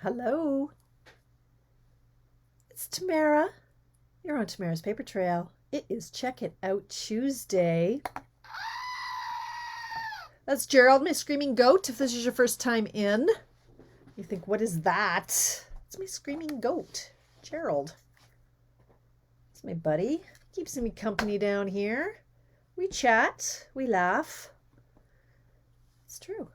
Hello, it's Tamara. You're on Tamara's Paper Trail. It is Check It Out Tuesday. That's Gerald, my screaming goat. If this is your first time in, you think, what is that? It's my screaming goat, Gerald. It's my buddy. Keeps me company down here. We chat, we laugh. It's true.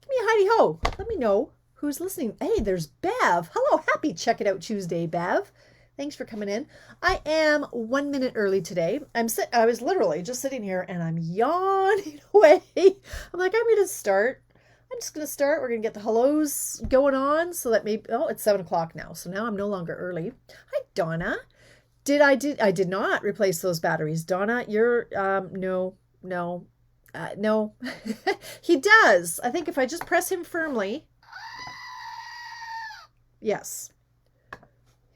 Give me a hidey ho. Let me know who's listening. Hey, there's Bev. Hello, happy Check It Out Tuesday, Bev. Thanks for coming in. I am 1 minute early today. I was literally just sitting here and I'm yawning away. I'm like, I'm going to start. I'm just going to start. We're going to get the hellos going on so that maybe, oh, it's 7 o'clock now. So now I'm no longer early. Hi, Donna. I did not replace those batteries. Donna, you're, no. No. He does. I think if I just press him firmly, yes.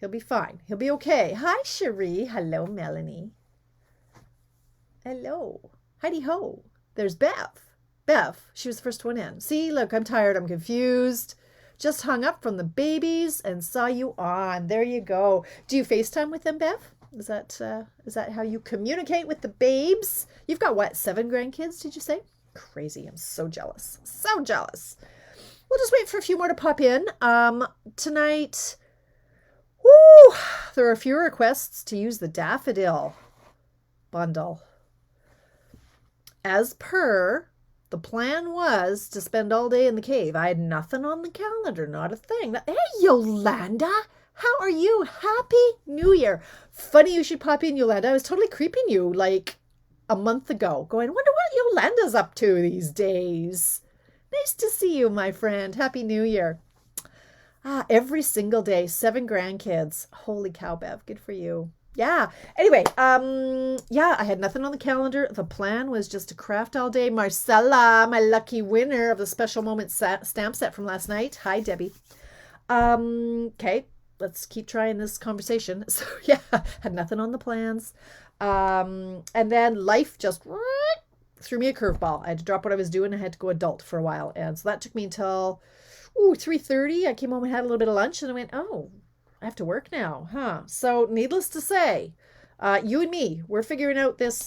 He'll be fine. He'll be okay. Hi, Cherie. Hello, Melanie. Hello. Heidi ho. There's Bev. Bev, she was the first one in. See, look, I'm tired. I'm confused. Just hung up from the babies and saw you on. There you go. Do you FaceTime with them, Bev? Is that how you communicate with the babes? You've got what, 7 grandkids, did you say? Crazy. I'm so jealous. So jealous. We'll just wait for a few more to pop in. Tonight, woo, there are a few requests to use the Daffodil Bundle. As per, the plan was to spend all day in the cave. I had nothing on the calendar, not a thing. Hey, Yolanda, how are you? Happy New Year. Funny you should pop in, Yolanda. I was totally creeping you like a month ago, going, wonder what Yolanda's up to these days. Nice to see you, my friend. Happy New Year. Every single day, 7 grandkids. Holy cow, Bev. Good for you. Yeah. Anyway, yeah, I had nothing on the calendar. The plan was just to craft all day. Marcella, my lucky winner of the special moment stamp set from last night. Hi, Debbie. Okay, let's keep trying this conversation. So yeah, had nothing on the plans. And then life just threw me a curveball. I had to drop what I was doing. I had to go adult for a while. And so that took me until 3:30. I came home and had a little bit of lunch and I went, oh, I have to work now, huh? So needless to say, you and me, we're figuring out this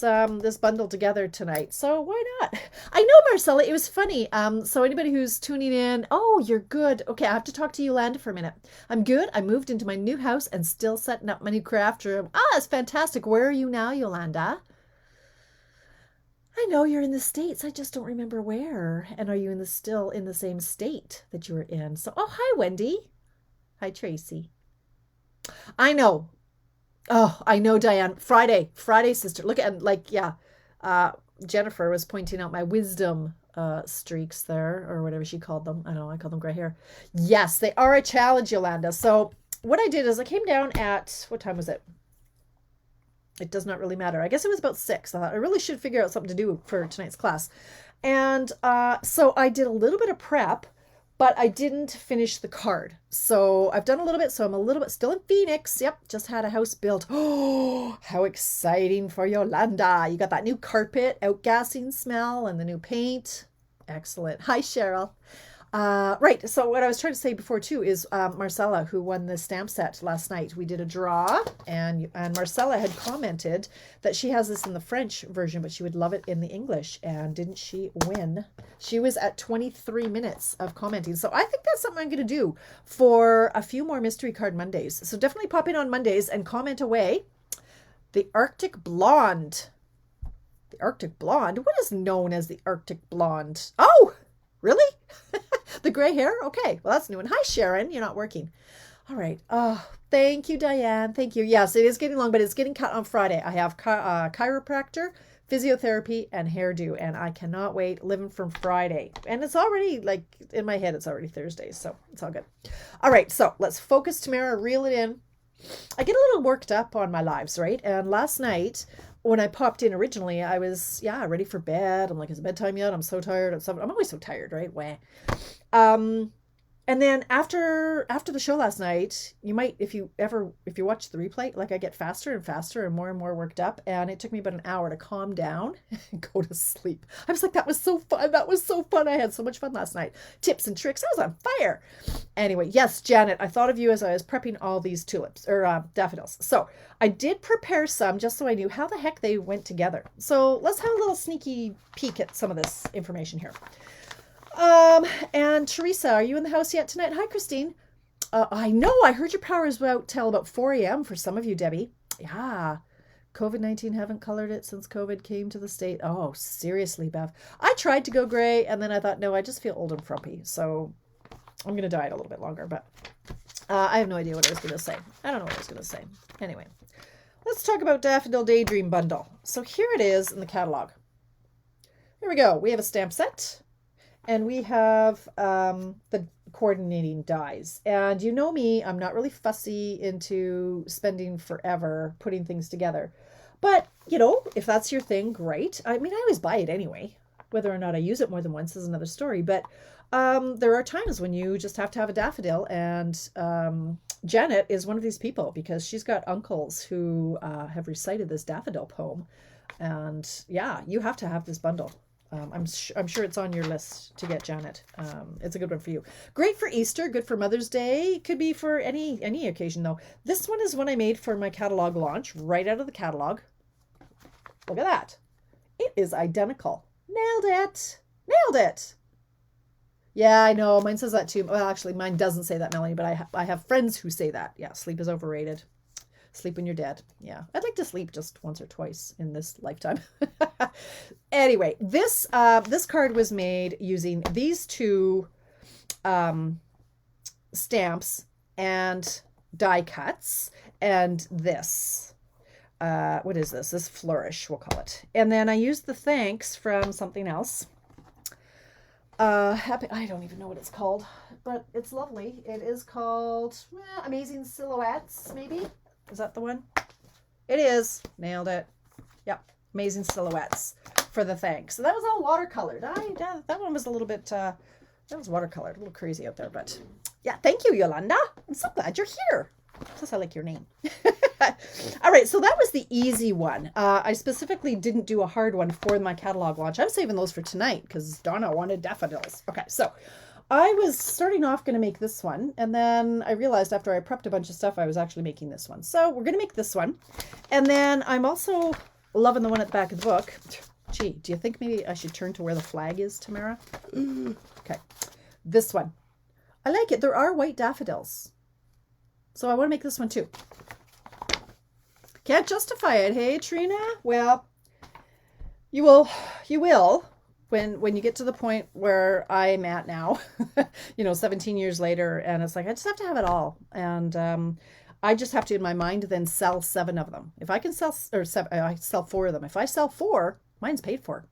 bundle together tonight. So why not? I know, Marcella, it was funny. So anybody who's tuning in, oh, you're good. Okay, I have to talk to Yolanda for a minute. I'm good. I moved into my new house and still setting up my new craft room. It's fantastic. Where are you now, Yolanda? I know you're in the States. I just don't remember where. And are you still in the same state that you were in? So, oh, hi, Wendy. Hi, Tracy. I know. Oh, I know, Diane. Friday, sister. Look at, like, yeah. Jennifer was pointing out my wisdom streaks there, or whatever she called them. I don't know, I call them gray hair. Yes, they are a challenge, Yolanda. So what I did is I came down at, what time was it? It does not really matter. I guess it was about 6. I thought I really should figure out something to do for tonight's class. And so I did a little bit of prep, but I didn't finish the card. So I've done a little bit. So I'm a little bit still in Phoenix. Yep, just had a house built. Oh, how exciting for Yolanda. You got that new carpet, outgassing smell, and the new paint. Excellent. Hi, Cheryl. Right. So what I was trying to say before too is Marcella, who won the stamp set last night. We did a draw, and Marcella had commented that she has this in the French version, but she would love it in the English. And didn't she win? She was at 23 minutes of commenting. So I think that's something I'm going to do for a few more mystery card Mondays. So definitely pop in on Mondays and comment away. The Arctic Blonde. The Arctic Blonde. What is known as the Arctic Blonde? Oh, really? The gray hair? Okay. Well, that's new. And hi, Sharon. You're not working. All right. Oh, thank you, Diane. Thank you. Yes, it is getting long, but it's getting cut on Friday. I have chiropractor, physiotherapy, and hairdo, and I cannot wait. Living from Friday. And it's already, like, in my head, it's already Thursday, so it's all good. All right. So let's focus, Tamara. Reel it in. I get a little worked up on my lives, right? And last night, when I popped in originally, I was, ready for bed. I'm like, is it bedtime yet? I'm so tired. I'm always so tired, right? Wah. And then after the show last night, you might, if you watch the replay, like I get faster and faster and more worked up, and it took me about an hour to calm down and go to sleep. I was like, that was so fun. That was so fun. I had so much fun last night. Tips and tricks. I was on fire. Anyway, yes, Janet, I thought of you as I was prepping all these tulips or daffodils. So I did prepare some just so I knew how the heck they went together. So let's have a little sneaky peek at some of this information here. And Teresa, are you in the house yet tonight? Hi, Christine. I know, I heard your power is out till about 4 a.m. for some of you, Debbie. Yeah. COVID-19 haven't colored it since COVID came to the state. Oh, seriously, Bev. I tried to go gray and then I thought, no, I just feel old and frumpy. So I'm going to diet a little bit longer, but I have no idea what I was going to say. I don't know what I was going to say. Anyway, let's talk about Daffodil Daydream Bundle. So here it is in the catalog. Here we go. We have a stamp set. And we have the coordinating dies. And you know me, I'm not really fussy into spending forever putting things together. But, you know, if that's your thing, great. I mean, I always buy it anyway. Whether or not I use it more than once is another story. But there are times when you just have to have a daffodil. And Janet is one of these people because she's got uncles who have recited this daffodil poem. And yeah, you have to have this bundle. I'm sure it's on your list to get, Janet. It's a good one for you. Great for Easter, good for Mother's Day. Could be for any occasion, though. This one is one I made for my catalog launch, right out of the catalog. Look at that. It is identical. Nailed it. Nailed it. Yeah, I know. Mine says that too. Well, actually, mine doesn't say that, Melanie, but I have friends who say that. Yeah, sleep is overrated. Sleep when you're dead. Yeah. I'd like to sleep just once or twice in this lifetime. Anyway, this card was made using these two stamps and die cuts and this. What is this? This flourish, we'll call it. And then I used the thanks from something else. I don't even know what it's called, but it's lovely. It is called Amazing Silhouettes, maybe. Is that the one? It is. Nailed it. Yep. Amazing Silhouettes for the thanks. So that was all watercolored. That one was a little bit, that was watercolored. A little crazy out there, but yeah. Thank you, Yolanda. I'm so glad you're here. Plus, I like your name. All right. So that was the easy one. I specifically didn't do a hard one for my catalog launch. I'm saving those for tonight because Donna wanted daffodils. Okay. So I was starting off going to make this one, and then I realized after I prepped a bunch of stuff, I was actually making this one. So we're going to make this one. And then I'm also loving the one at the back of the book. Gee, do you think maybe I should turn to where the flag is, Tamara? Okay. This one. I like it. There are white daffodils. So I want to make this one too. Can't justify it, hey, Trina? Well, you will. When you get to the point where I'm at now, 17 years later, and it's like, I just have to have it all. And I just have to, in my mind, then sell 7 of them. If I can sell, I sell 4 of them. If I sell 4, mine's paid for.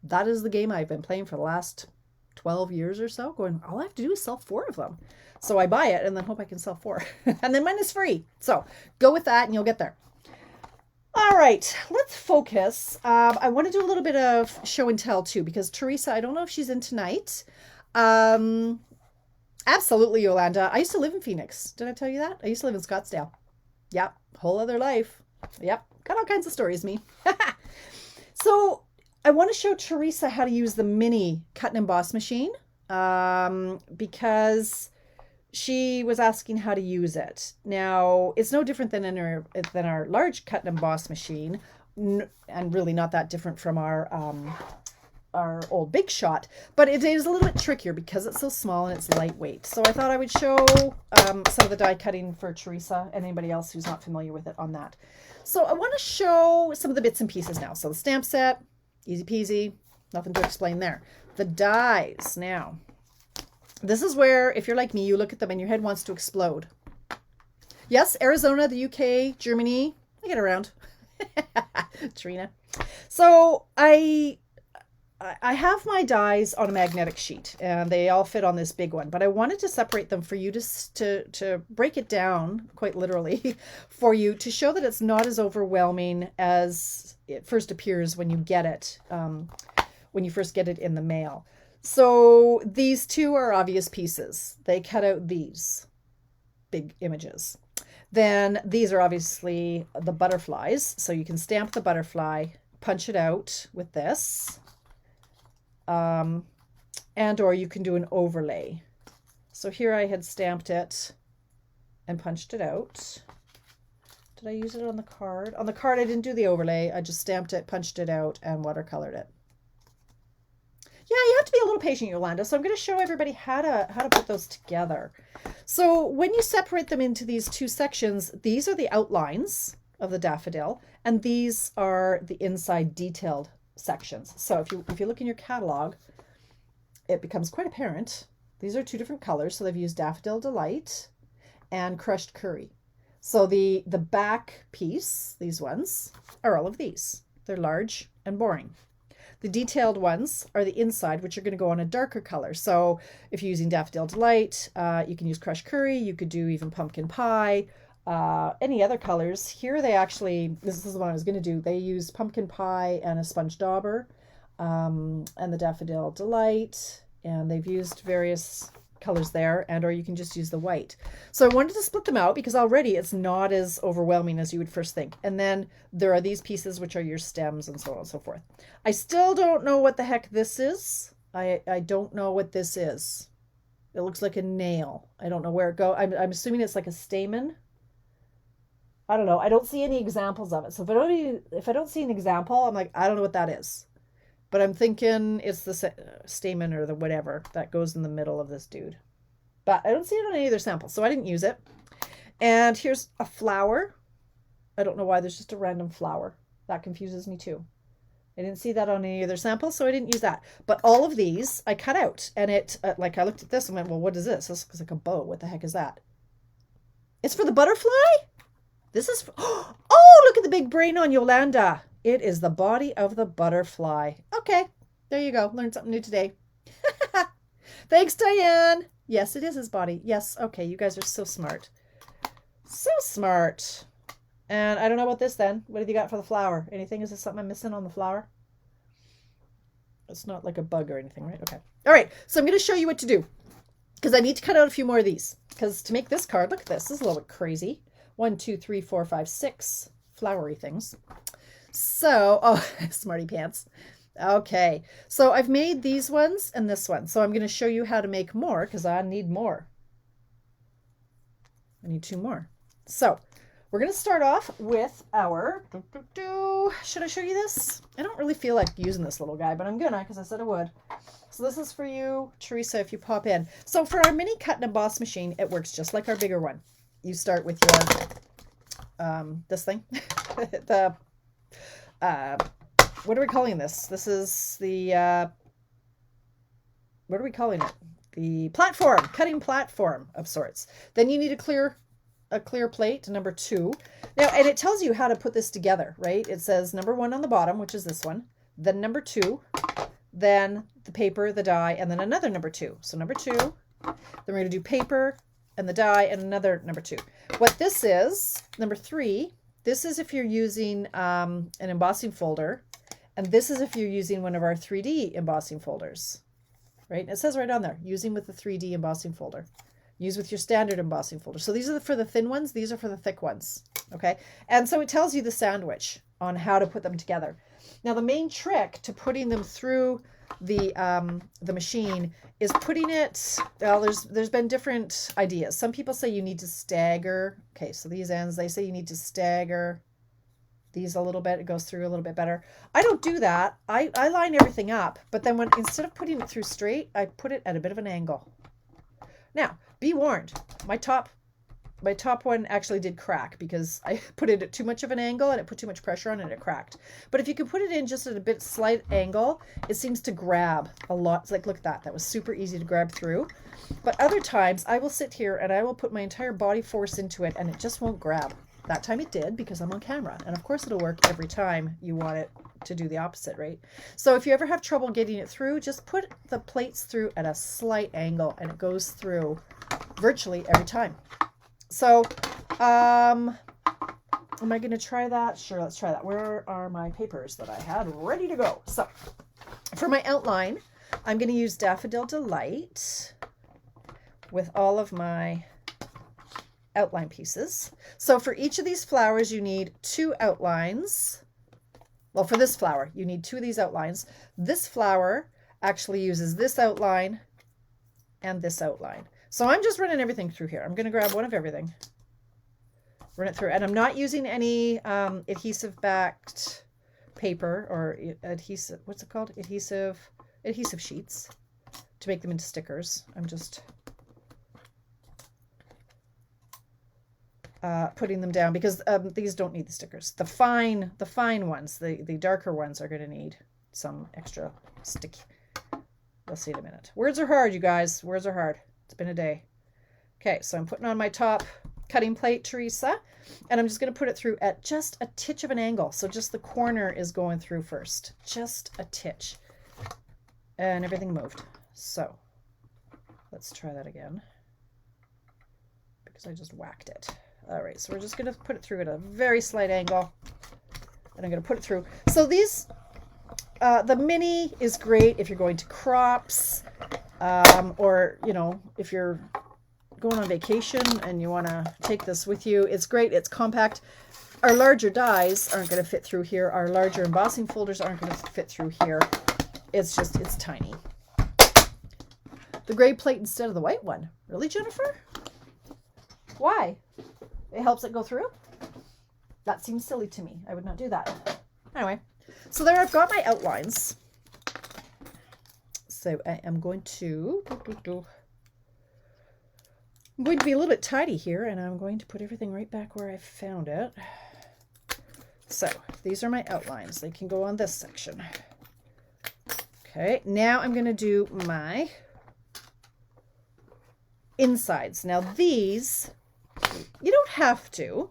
That is the game I've been playing for the last 12 years or so, going, all I have to do is sell 4 of them. So I buy it and then hope I can sell 4. And then mine is free. So go with that and you'll get there. All right, let's focus. I want to do a little bit of show and tell too, because Teresa, I don't know if she's in tonight. Absolutely, Yolanda. I used to live in Phoenix. Did I tell you that? I used to live in Scottsdale. Yep, whole other life. Yep, got all kinds of stories, me. So I want to show Teresa how to use the mini cut and emboss machine because she was asking how to use it. Now, it's no different than our large cut and emboss machine, and really not that different from our old Big Shot, but it is a little bit trickier because it's so small and it's lightweight. So I thought I would show some of the die cutting for Teresa and anybody else who's not familiar with it on that. So I want to show some of the bits and pieces now. So the stamp set, easy peasy, nothing to explain there. The dies now. This is where, if you're like me, you look at them and your head wants to explode. Yes, Arizona, the UK, Germany. I get around. Trina. So I have my dies on a magnetic sheet and they all fit on this big one, but I wanted to separate them for you to break it down quite literally for you to show that it's not as overwhelming as it first appears when you get it, when you first get it in the mail. So these two are obvious pieces. They cut out these big images. Then these are obviously the butterflies. So you can stamp the butterfly, punch it out with this, and or you can do an overlay. So here I had stamped it and punched it out. Did I use it on the card? On the card I didn't do the overlay. I just stamped it, punched it out, and watercolored it. Yeah, you have to be a little patient, Yolanda. So I'm going to show everybody how to put those together. So when you separate them into these two sections, these are the outlines of the daffodil, and these are the inside detailed sections. So if you look in your catalog, it becomes quite apparent. These are two different colors. So they've used Daffodil Delight and Crushed Curry. So the back piece, these ones, are all of these. They're large and boring. The detailed ones are the inside, which are going to go on a darker color. So if you're using Daffodil Delight, you can use Crushed Curry. You could do even Pumpkin Pie, any other colors. Here they actually, this is the one I was going to do, they use Pumpkin Pie and a Sponge Dauber, and the Daffodil Delight, and they've used various colors there, and or you can just use the white. So I wanted to split them out because already it's not as overwhelming as you would first think. And then there are these pieces which are your stems and so on and so forth. I still don't know what the heck this is. I don't know what this is. It looks like a nail. I don't know where it goes. I'm assuming it's like a stamen. I don't know. I don't see any examples of it. So if I don't see an example, I'm like, I don't know what that is. But I'm thinking it's the stamen or the whatever that goes in the middle of this dude. But I don't see it on any of their samples, so I didn't use it. And here's a flower. I don't know why there's just a random flower. That confuses me too. I didn't see that on any of their samples, so I didn't use that. But all of these I cut out. And it, like I looked at this and went, well, what is this? This looks like a bow. What the heck is that? It's for the butterfly? This is for, oh, look at the big brain on Yolanda. It is the body of the butterfly. Okay, there you go. Learned something new today. Thanks, Diane. Yes, it is his body. Yes, okay, you guys are so smart. So smart. And I don't know about this then. What have you got for the flower? Anything? Is this something I'm missing on the flower? It's not like a bug or anything, right? Okay. All right, so I'm going to show you what to do. Because I need to cut out a few more of these. Because to make this card, look at this. This is a little bit crazy. 1, 2, 3, 4, 5, 6 flowery things. So, oh, smarty pants. Okay, so I've made these ones and this one. So I'm going to show you how to make more because I need more. I need 2 more. So we're going to start off with our, should I show you this? I don't really feel like using this little guy, but I'm going to because I said I would. So this is for you, Teresa, if you pop in. So for our mini cut and emboss machine, it works just like our bigger one. You start with your, this thing, the, what are we calling this? This is the, what are we calling it? The platform, cutting platform of sorts. Then you need a clear plate, number 2. Now, and it tells you how to put this together, right? It says number 1 on the bottom, which is this one, then number 2, then the paper, the die, and then another number 2. So number 2, then we're going to do paper and the die and another number 2. What this is, number 3, this is if you're using an embossing folder, and this is if you're using one of our 3D embossing folders, right? It says right on there, using with the 3D embossing folder. Use with your standard embossing folder. So these are for the thin ones. These are for the thick ones, okay? And so it tells you the sandwich on how to put them together. Now, the main trick to putting them through the machine is putting it, well, there's been different ideas. Some people say you need to stagger. Okay, so these ends, they say you need to stagger these a little bit. It goes through a little bit better. I don't do that. I line everything up, but then instead of putting it through straight, I put it at a bit of an angle. Now, be warned, my top one actually did crack because I put it at too much of an angle and it put too much pressure on it and it cracked. But if you can put it in just at a bit slight angle, it seems to grab a lot. It's like, look at that. That was super easy to grab through. But other times I will sit here and I will put my entire body force into it and it just won't grab. That time it did because I'm on camera. And of course it'll work every time you want it to do the opposite, right? So if you ever have trouble getting it through, just put the plates through at a slight angle and it goes through virtually every time. So, am I going to try that? Sure, let's try that. Where are my papers that I had ready to go? So, for my outline, I'm going to use Daffodil Delight with all of my outline pieces. So for each of these flowers, you need 2 outlines. Well, for this flower, you need 2 of these outlines. This flower actually uses this outline and this outline. So I'm just running everything through here. I'm going to grab one of everything, run it through, and I'm not using any adhesive backed paper or adhesive, what's it called? Adhesive sheets to make them into stickers. I'm just putting them down because these don't need the stickers. The fine ones, the darker ones are going to need some extra sticky. We'll see in a minute. Words are hard, you guys. Words are hard. It's been a day. Okay, so I'm putting on my top cutting plate, Teresa, and I'm just going to put it through at just a titch of an angle. So just the corner is going through first. Just a titch. And everything moved. So let's try that again because I just whacked it. All right, so we're just going to put it through at a very slight angle, and I'm going to put it through. So these, the mini is great if you're going to crops, or, you know, if you're going on vacation and you want to take this with you. It's great. It's compact. Our larger dies aren't going to fit through here. Our larger embossing folders aren't going to fit through here. It's just, it's tiny. The gray plate instead of the white one. Really, Jennifer? Why? It helps it go through? That seems silly to me. I would not do that. Anyway, so there I've got my outlines. So I am going to, I'm going to be a little bit tidy here, and I'm going to put everything right back where I found it. So these are my outlines. They can go on this section. Okay, now I'm going to do my insides. Now these, you don't have to,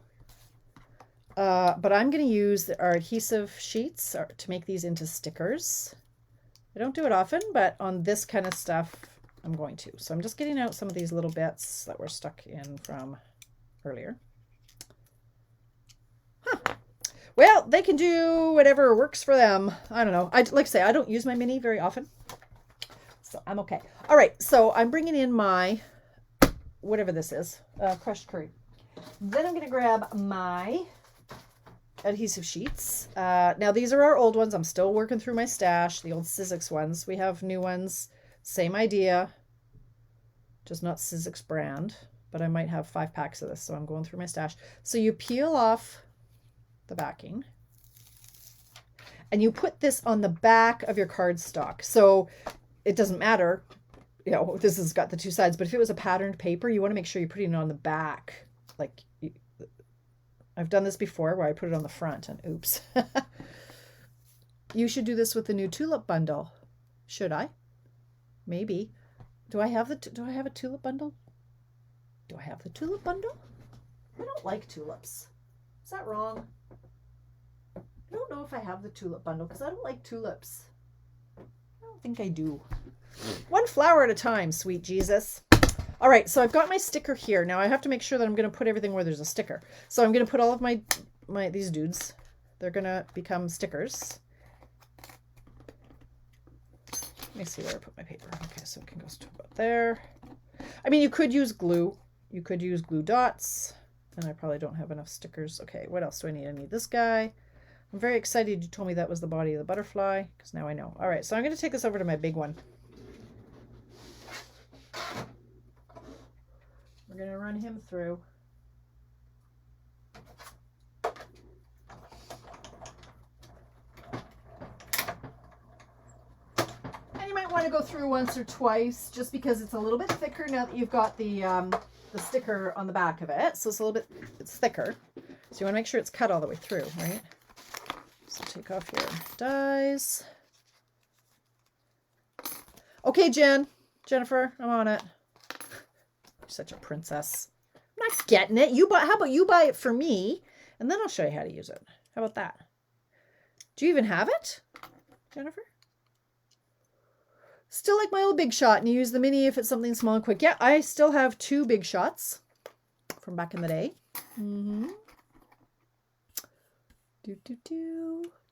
but I'm going to use our adhesive sheets to make these into stickers. I don't do it often, but on this kind of stuff, I'm going to. So I'm just getting out some of these little bits that were stuck in from earlier. Huh. Well, they can do whatever works for them. I don't know. Like I say, I don't use my mini very often, so I'm okay. All right, so I'm bringing in my, whatever this is, crushed curry. Then I'm going to grab my adhesive sheets. Now these are our old ones. I'm still working through my stash, the old Sizzix ones. We have new ones, same idea, just not Sizzix brand, but I might have 5 packs of this, so I'm going through my stash. So you peel off the backing and you put this on the back of your cardstock. So it doesn't matter, you know, this has got the 2 sides, but if it was a patterned paper, you want to make sure you're putting it on the back. Like, I've done this before where I put it on the front and oops. You should do this with the new tulip bundle. Should I? Maybe. Do I have a tulip bundle? Do I have the tulip bundle? I don't like tulips. Is that wrong? I don't know if I have the tulip bundle because I don't like tulips. I don't think I do. One flower at a time, sweet Jesus. All right, so I've got my sticker here. Now I have to make sure that I'm going to put everything where there's a sticker. So I'm going to put all of these dudes. They're going to become stickers. Let me see where I put my paper. Okay, so it can go to about there. I mean, you could use glue. You could use glue dots. And I probably don't have enough stickers. Okay, what else do I need? I need this guy. I'm very excited you told me that was the body of the butterfly, because now I know. All right, so I'm going to take this over to my big one. We're going to run him through. And you might want to go through once or twice just because it's a little bit thicker now that you've got the sticker on the back of it. So it's a little bit, it's thicker. So you want to make sure it's cut all the way through, right? So take off your dies. Okay, Jennifer, I'm on it. Such a princess. I'm not getting it. How about you buy it for me and then I'll show you how to use it. How about that? Do you even have it, Jennifer? Still like my old Big Shot, and you use the mini if it's something small and quick. Yeah, I still have 2 Big Shots from back in the day.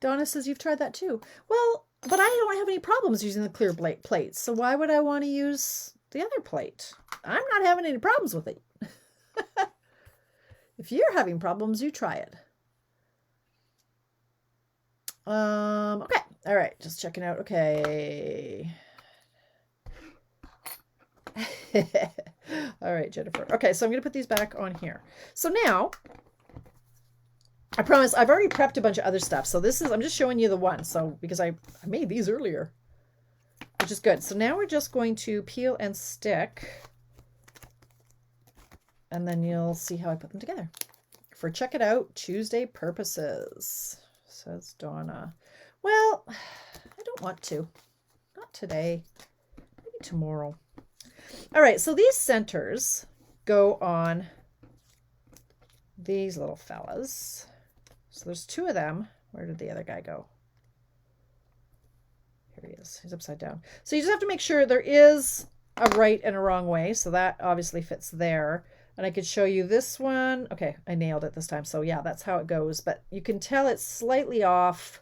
Donna says you've tried that too. Well, But I don't have any problems using the clear plate. So why would I want to use the other plate? I'm not having any problems with it. If you're having problems, you try it. Okay. All right. Just checking out. Okay. All right, Jennifer. Okay, so I'm going to put these back on here. So now, I promise I've already prepped a bunch of other stuff. So this is, I'm just showing you the one. So, because I made these earlier, which is good. So now we're just going to peel and stick. And then you'll see how I put them together. For Check It Out Tuesday purposes, says Donna. Well, I don't want to. Not today. Maybe tomorrow. All right, so these centers go on these little fellas. So there's two of them. Where did the other guy go? Here he is. He's upside down. So you just have to make sure there is a right and a wrong way. So that obviously fits there. And I could show you this one. Okay, I nailed it this time. So yeah, that's how it goes. But you can tell it's slightly off.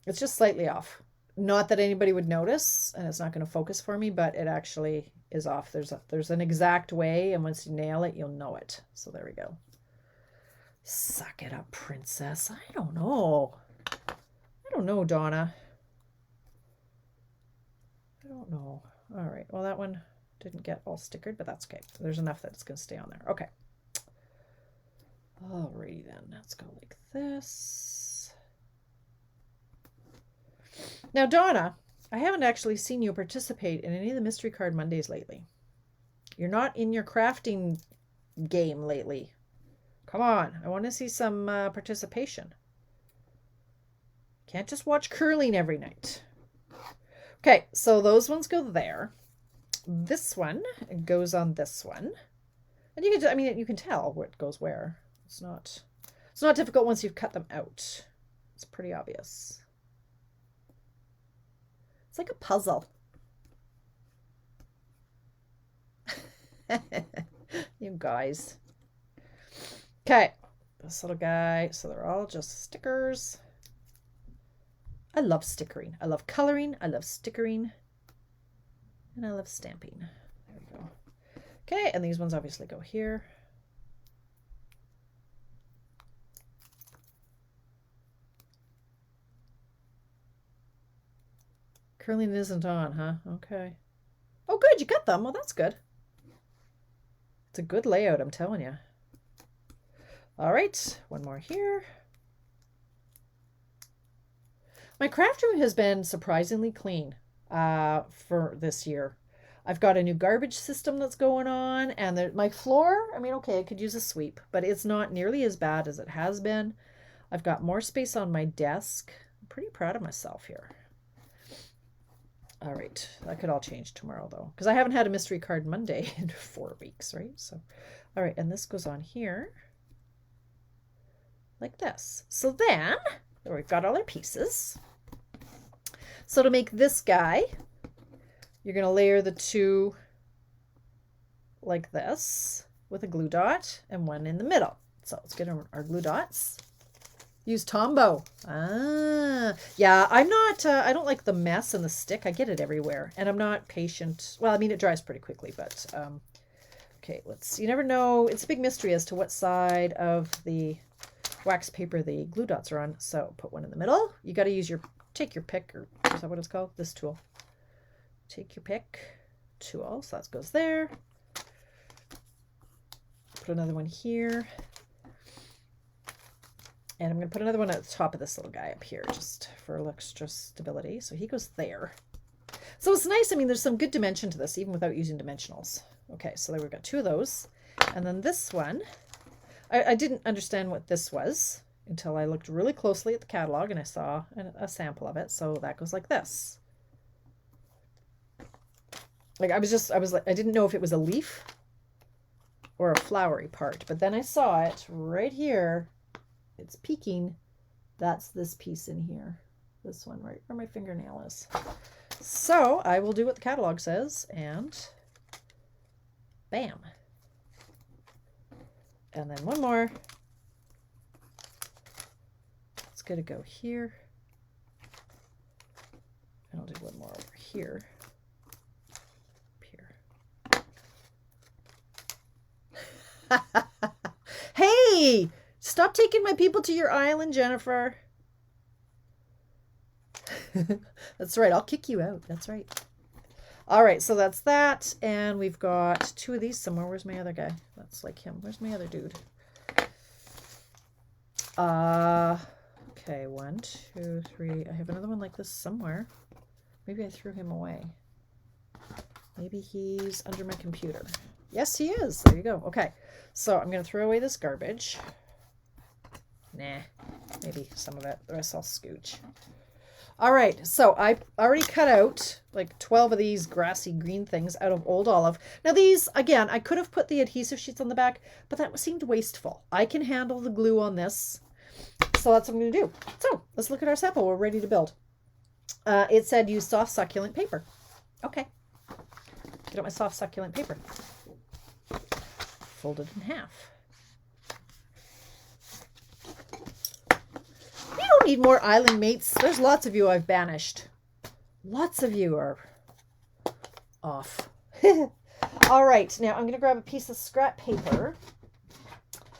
It's just slightly off. Not that anybody would notice, and it's not going to focus for me, but it actually is off. There's an exact way, and once you nail it, you'll know it. So there we go. Suck it up, princess. I don't know. I don't know, Donna. I don't know. All right. Well, that one didn't get all stickered, but that's okay. There's enough that it's going to stay on there. Okay. Alrighty then. Let's go like this. Now, Donna, I haven't actually seen you participate in any of the Mystery Card Mondays lately. You're not in your crafting game lately. Come on, I want to see some participation. Can't just watch curling every night. Okay, so those ones go there. This one goes on this one. And you can, I mean, you can tell what goes where. It's not difficult once you've cut them out. It's pretty obvious. It's like a puzzle. You guys. Okay, this little guy. So they're all just stickers. I love stickering. I love coloring. I love stickering. And I love stamping. There we go. Okay, and these ones obviously go here. Curling isn't on, huh? Okay. Oh, good. You got them. Well, that's good. It's a good layout, I'm telling you. All right. One more here. My craft room has been surprisingly clean for this year. I've got a new garbage system that's going on, and my floor, I mean, okay, I could use a sweep, but it's not nearly as bad as it has been. I've got more space on my desk. I'm pretty proud of myself here. All right, that could all change tomorrow though, because I haven't had a Mystery Card Monday in 4 weeks, right? So, all right, and this goes on here like this. So then, we've got all our pieces. So to make this guy, you're going to layer the two like this with a glue dot and one in the middle. So let's get our glue dots. Use Tombow. Ah, yeah, I'm not, I don't like the mess and the stick. I get it everywhere. And I'm not patient. Well, I mean, it dries pretty quickly, but, okay, you never know. It's a big mystery as to what side of the wax paper the glue dots are on. So put one in the middle. You got to use take your pick, or is that what it's called? This tool. Take your pick tool. So that goes there. Put another one here. And I'm going to put another one at the top of this little guy up here just for extra stability. So he goes there. So it's nice. I mean, there's some good dimension to this, even without using dimensionals. Okay, so there we've got two of those. And then this one, I didn't understand what this was until I looked really closely at the catalog and I saw a sample of it. So that goes like this. Like I was like, I didn't know if it was a leaf or a flowery part, but then I saw it right here. It's peeking. That's this piece in here. This one right where my fingernail is. So I will do what the catalog says and bam. And then one more. It's going to go here. And I'll do one more over here. Up here. Hey! Stop taking my people to your island, Jennifer. That's right. I'll kick you out. That's right. All right. So that's that. And we've got 2 of these somewhere. Where's my other guy? That's like him. Where's my other dude? Okay. 1, 2, 3. I have another one like this somewhere. Maybe I threw him away. Maybe he's under my computer. Yes, he is. There you go. Okay. So I'm going to throw away this garbage. Nah, maybe some of it. The rest I'll scooch. All right, so I already cut out like 12 of these grassy green things out of old olive. Now these, again, I could have put the adhesive sheets on the back, but that seemed wasteful. I can handle the glue on this, so that's what I'm going to do. So let's look at our sample. We're ready to build. It said use soft succulent paper. Okay, get out my soft succulent paper. Fold it in half. Need more island mates. There's lots of you I've banished. Lots of you are off. All right, now I'm going to grab a piece of scrap paper.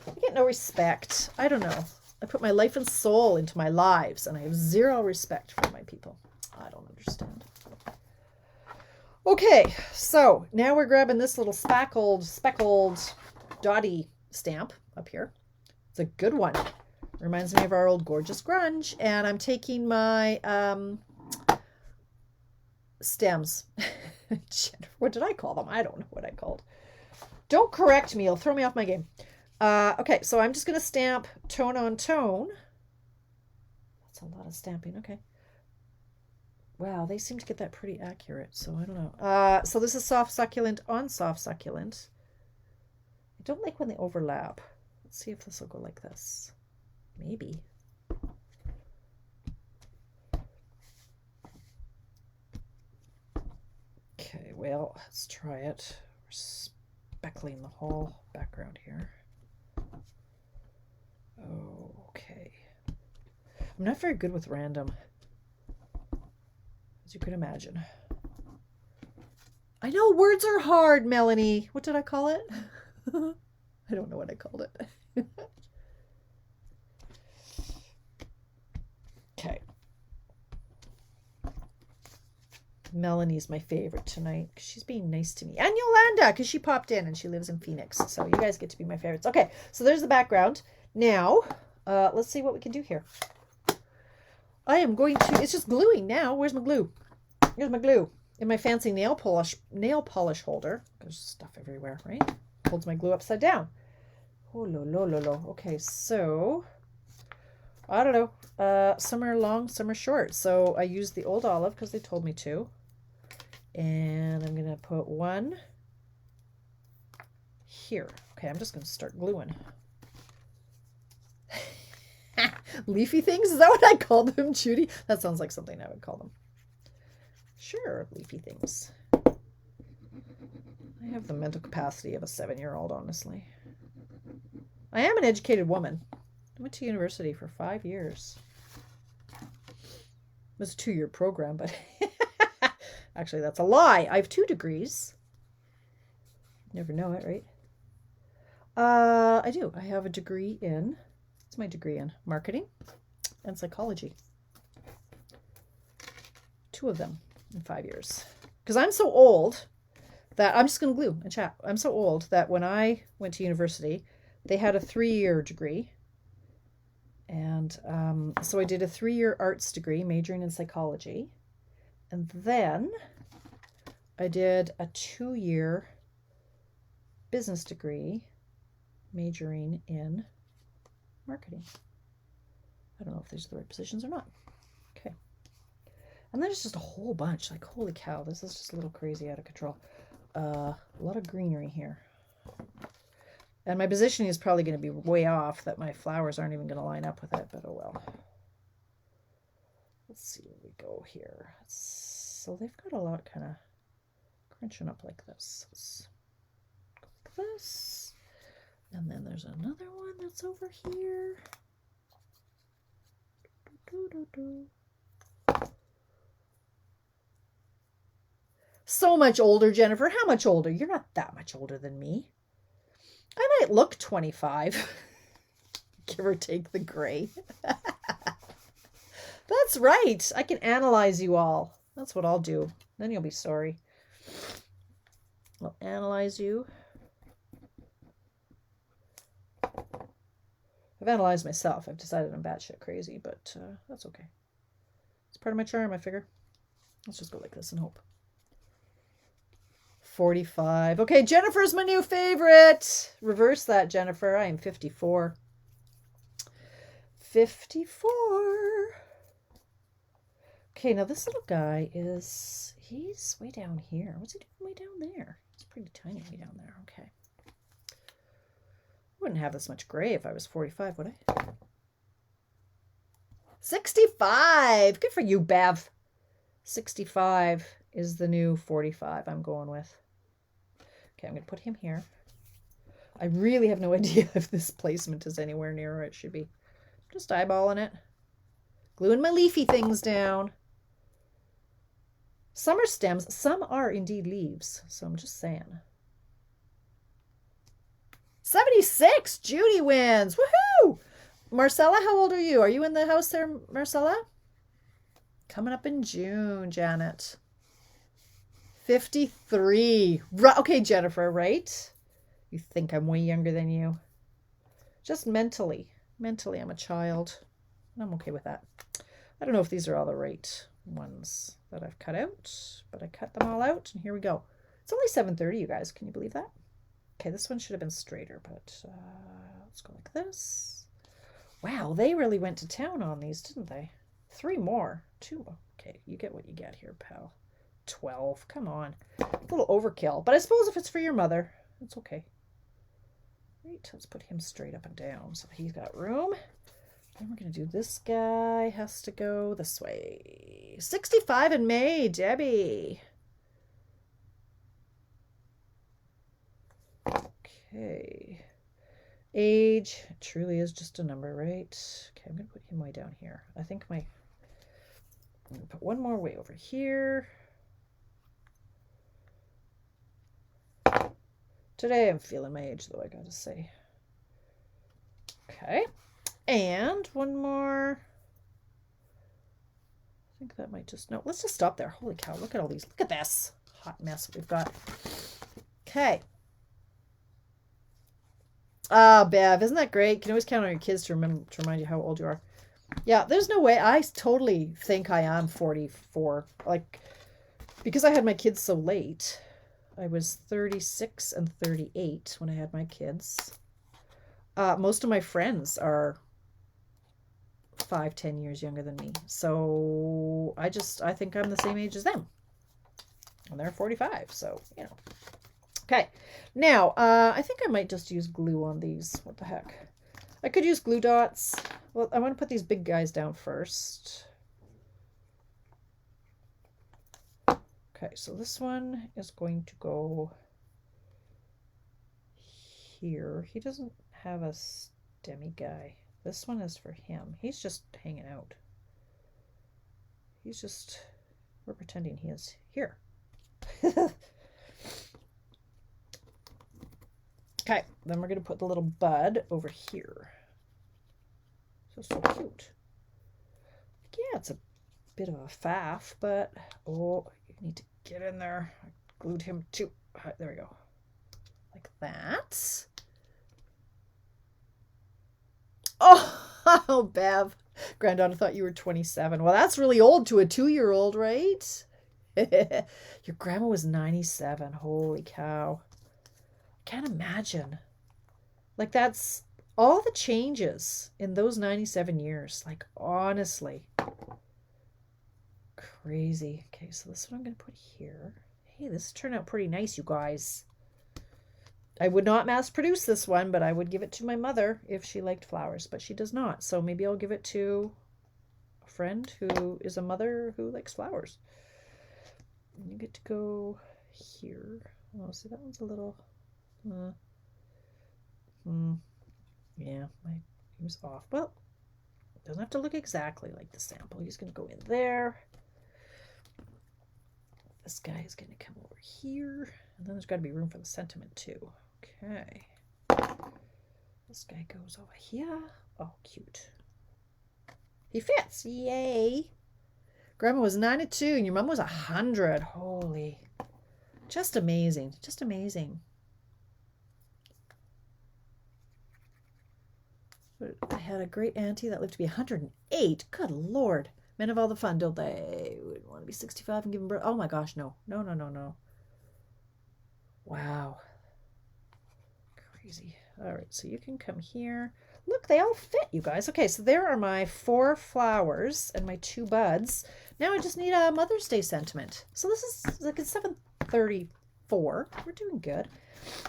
I get no respect. I don't know. I put my life and soul into my lives, and I have 0 respect for my people. I don't understand. Okay, so now we're grabbing this little speckled dotty stamp up here. It's a good one. Reminds me of our old gorgeous grunge. And I'm taking my stems. What did I call them? I don't know what I called. Don't correct me. It'll throw me off my game. Okay, so I'm just going to stamp tone on tone. That's a lot of stamping. Okay. Wow, they seem to get that pretty accurate, so I don't know. So this is soft succulent on soft succulent. I don't like when they overlap. Let's see if this will go like this. Maybe. Okay, well, let's try it. We're speckling the whole background here. Okay. I'm not very good with random, as you can imagine. I know words are hard, Melanie. What did I call it? I don't know what I called it. Okay. Melanie's my favorite tonight because she's being nice to me. And Yolanda, because she popped in and she lives in Phoenix. So you guys get to be my favorites. Okay, so there's the background. Now, let's see what we can do here. I am going to, it's just gluing now. Where's my glue? Here's my glue. In my fancy nail polish holder. There's stuff everywhere, right? Holds my glue upside down. Oh, lo. Okay, so I don't know. Some are long, some are short. So I used the old olive because they told me to. And I'm going to put one here. Okay, I'm just going to start gluing. Leafy things? Is that what I called them, Judy? That sounds like something I would call them. Sure, leafy things. I have the mental capacity of a 7-year-old, honestly. I am an educated woman. I went to university for 5 years. It was a 2-year program, but actually that's a lie. I have 2 degrees. Never know it, right? I do. I have a degree in, what's my degree in? Marketing and psychology. 2 of them in 5 years. Because I'm so old that I'm just going to glue and chat. I'm so old that when I went to university, they had a 3-year degree. And so I did a 3-year arts degree, majoring in psychology. And then I did a 2-year business degree, majoring in marketing. I don't know if these are the right positions or not. Okay. And then it's just a whole bunch. Like, holy cow, this is just a little crazy out of control. A lot of greenery here. And my positioning is probably going to be way off, that my flowers aren't even going to line up with it, but oh well. Let's see where we go here. So they've got a lot kind of crunching up like this. Let's go like this. And then there's another one that's over here. So much older, Jennifer. How much older? You're not that much older than me. I might look 25. Give or take the gray. That's right. I can analyze you all. That's what I'll do. Then you'll be sorry. I'll analyze you. I've analyzed myself. I've decided I'm batshit crazy, but that's okay. It's part of my charm, I figure. Let's just go like this and hope. 45. Okay, Jennifer's my new favorite. Reverse that, Jennifer. I am 54. 54. Okay, now this little guy he's way down here. What's he doing way down there? He's pretty tiny way down there. Okay. I wouldn't have this much gray if I was 45, would I? 65. Good for you, Bev. 65 is the new 45 I'm going with. Okay, I'm going to put him here. I really have no idea if this placement is anywhere near where it should be. Just eyeballing it. Gluing my leafy things down. Some are stems. Some are indeed leaves. So I'm just saying. 76. Judy wins. Woohoo! Marcella, how old are you? Are you in the house there, Marcella? Coming up in June, Janet. 53. Okay, Jennifer, right? You think I'm way younger than you. Just mentally. Mentally, I'm a child. I'm okay with that. I don't know if these are all the right ones that I've cut out, but I cut them all out, and here we go. It's only 7:30, you guys. Can you believe that? Okay, this one should have been straighter, but let's go like this. Wow, they really went to town on these, didn't they? 3 more. 2. Okay, you get what you get here, pal. 12. Come on. A little overkill, but I suppose if it's for your mother, it's okay. Right, let's put him straight up and down so he's got room. Then we're going to do this guy. Has to go this way. 65 in May, Debbie. Okay. Age truly is just a number, right? Okay, I'm going to put him way down here. I think I'm going to put one more way over here. Today I'm feeling my age, though, I gotta say. Okay. And one more. I think that might just... No, let's just stop there. Holy cow, look at all these. Look at this hot mess we've got. Okay. Ah, Bev, isn't that great? You can always count on your kids to remind you how old you are. Yeah, there's no way. I totally think I am 44. Like, because I had my kids so late. I was 36 and 38 when I had my kids. Most of my friends are 5-10 years younger than me. So I think I'm the same age as them. And they're 45, so, you know. Okay, now, I think I might just use glue on these. What the heck? I could use glue dots. Well, I want to put these big guys down first. Okay, so this one is going to go here. He doesn't have a stemmy guy. This one is for him. He's just hanging out. We're pretending he is here. Okay, then we're going to put the little bud over here. So cute. Yeah, it's a bit of a faff, but oh, you need to get in there. I glued him too. There we go. Like that. Oh, Bev. Granddaughter thought you were 27. Well, that's really old to a 2-year-old, right? Your grandma was 97. Holy cow. I can't imagine. Like, that's all the changes in those 97 years. Like, honestly. Crazy. Okay, so this one I'm going to put here. Hey, this turned out pretty nice, you guys. I would not mass produce this one, but I would give it to my mother if she liked flowers, but she does not. So maybe I'll give it to a friend who is a mother who likes flowers. You get to go here. Oh, see, that one's a little... Yeah, he was off. Well, it doesn't have to look exactly like the sample. He's going to go in there. this guy is going to come over here. And then there's got to be room for the sentiment too. Okay. This guy goes over here. Oh, cute. He fits. Yay. Grandma was 92 and your mom was 100. Holy. Just amazing. Just amazing. I had a great auntie that lived to be 108. Good Lord. Men have all the fun, don't they? Would want to be 65 and give birth. Oh my gosh, no. No, no, no, no. Wow. Crazy. All right, so you can come here. Look, they all fit, you guys. Okay, so there are my 4 flowers and my 2 buds. Now I just need a Mother's Day sentiment. So this is like it's 7:34. We're doing good.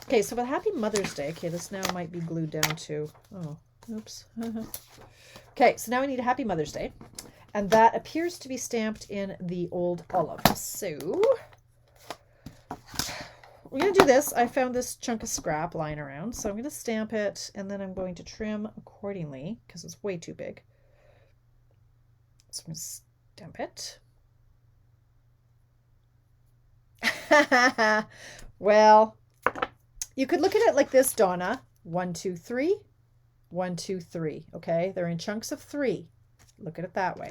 Okay, so for Happy Mother's Day. Okay, this now might be glued down to. Oh, oops. Okay, so now we need a Happy Mother's Day. And that appears to be stamped in the old olive. So we're going to do this. I found this chunk of scrap lying around. So I'm going to stamp it and then I'm going to trim accordingly because it's way too big. So I'm going to stamp it. Well, you could look at it like this, Donna. 1, 2, 3. 1, 2, 3. Okay, they're in chunks of 3. Look at it that way.